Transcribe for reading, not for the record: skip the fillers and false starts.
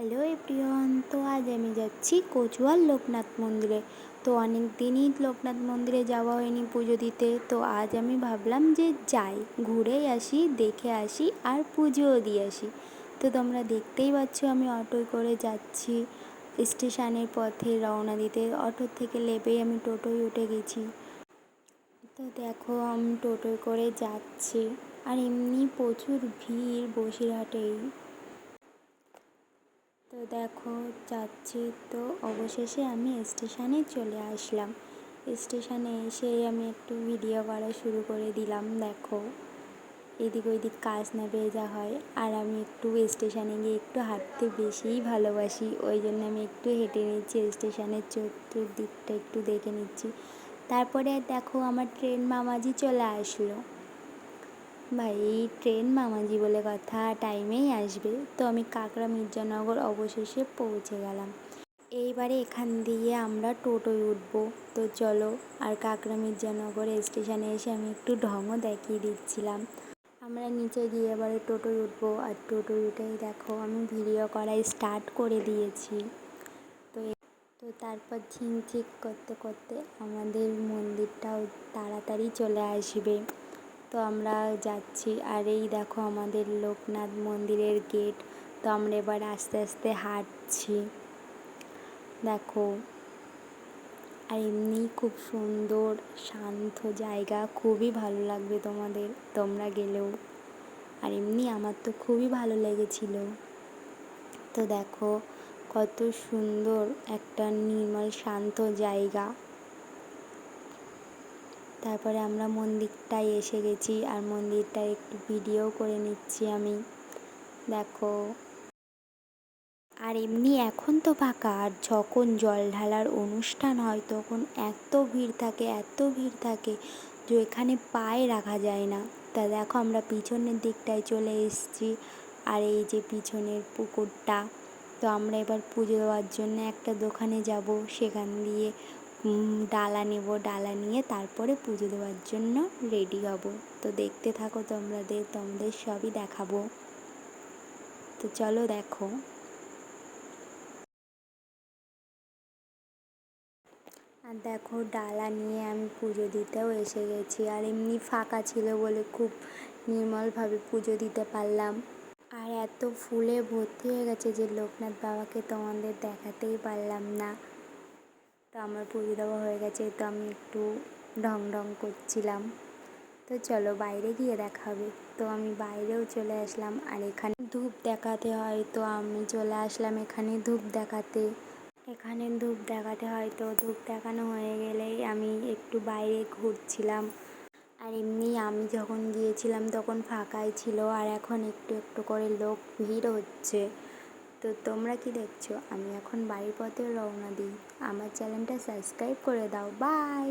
Hello everyone, তো আজ আমি যাচ্ছি কচুয়ার লোকনাথ মন্দিরে। তো অনেক দিনই লোকনাথ মন্দিরে যাওয়া হয়নি পুজো দিতে। তো আজ আমি ভাবলাম যে যাই, ঘুরেই আসি, দেখে আসি আর পুজোও দিয়ে আসি। তো তোমরা দেখতেই পাচ্ছ আমি অটোয় করে যাচ্ছি। স্টেশনের পথে রওনা দিতে অটোর থেকে নেমেই আমি টোটোয় উঠে গেছি। তো দেখো আমি টোটোয় করে যাচ্ছি, আর এমনি প্রচুর ভিড় বসিরহাটেই। তো দেখো যাচ্ছি, তো অবশেষে আমি স্টেশনে চলে আসলাম। স্টেশনে এসে আমি একটু ভিডিও করা শুরু করে দিলাম। দেখো এদিক ওইদিক কাজ না ভেজা হয়, আর আমি একটু স্টেশনে গিয়ে একটু হাঁটতে বেশিই ভালোবাসি, ওই জন্য আমি একটু হেঁটে নিচ্ছি, স্টেশনের চতুর্দিকটা একটু দেখে নিচ্ছি। তারপরে দেখো আমার ট্রেন মামাজি চলে আসলো। ভাই ট্রেন মামাজি বলে কথা, টাইমেই আসবে। তো আমি কাকড়া মির্জানগর অবশেষে পৌঁছে গেলাম। এইবারে এখান দিয়ে আমরা টোটোয় উঠবো। তো চলো, আর কাকড়া মির্জানগর স্টেশনে এসে আমি একটু ঢংও দেখিয়ে দিচ্ছিলাম। আমরা নিচে গিয়ে এবারে টোটোয় উঠবো, আর টোটোয় উঠেই দেখো আমি ভিডিও করা স্টার্ট করে দিয়েছি। তো তো তারপর ঝিকঝিক করতে করতে আমাদের মন্দিরটাও তাড়াতাড়ি চলে আসবে। তো আমরা যাচ্ছি, আর এই দেখো আমাদের লোকনাথ মন্দিরের গেট। তো আমরা এবার আস্তে আস্তে হাঁটছি। দেখো আর এমনি খুব সুন্দর শান্ত জায়গা, খুবই ভালো লাগবে তোমাদের, তোমরা গেলেও। আর এমনি আমার তো খুবই ভালো লেগেছিল। তো দেখো কত সুন্দর একটা নির্মল শান্ত জায়গা। তারপরে আমরা মন্দিরটায় এসে গেছি, আর মন্দিরটা একটু ভিডিও করে নিচ্ছি আমি। দেখো আর এমনি এখন তো ফাঁকা, আর যখন জল ঢালার অনুষ্ঠান হয় তখন এত ভিড় থাকে, এত ভিড় থাকে যে এখানে পায়ে রাখা যায় না। তা দেখো আমরা পিছনের দিকটায় চলে এসেছি, আর এই যে পিছনের পুকুরটা। তো আমরা এবার পুজো দেওয়ার জন্য একটা দোকানে যাব, সেখান দিয়ে ডালা নেব, ডালা নিয়ে তারপরে পুজো দেওয়ার জন্য রেডি হব। তো দেখতে থাকো তোমাদের সবই দেখাবো। তো চলো দেখো। আর দেখো ডালা নিয়ে আমি পুজো দিতেও এসে গেছি, আর এমনি ফাঁকা ছিল বলে খুব নির্মলভাবে পুজো দিতে পারলাম। আর এত ফুলে ভর্তি হয়ে গেছে যে লোকনাথ বাবাকে তোমাদের দেখাতেই পারলাম না। তো আমার পুজো দেওয়া হয়ে গেছে, তো আমি একটু ঢং ঢং করছিলাম। তো চলো বাইরে গিয়ে দেখা হবে। তো আমি বাইরেও চলে আসলাম, আর এখানে ধূপ দেখাতে হয়, তো আমি চলে আসলাম এখানে ধূপ দেখাতে। এখানে ধূপ দেখাতে হয়, তো ধূপ দেখানো হয়ে গেলেই আমি একটু বাইরে ঘুরছিলাম। আর এমনি আমি যখন গিয়েছিলাম তখন ফাঁকাই ছিল, আর এখন একটু একটু করে লোক ভিড় হচ্ছে। তো তোমরা কি দেখছো? আমি এখন বাড়ির পথে রওনা দিই। আমার চ্যানেলটা সাবস্ক্রাইব করে দাও। বাই।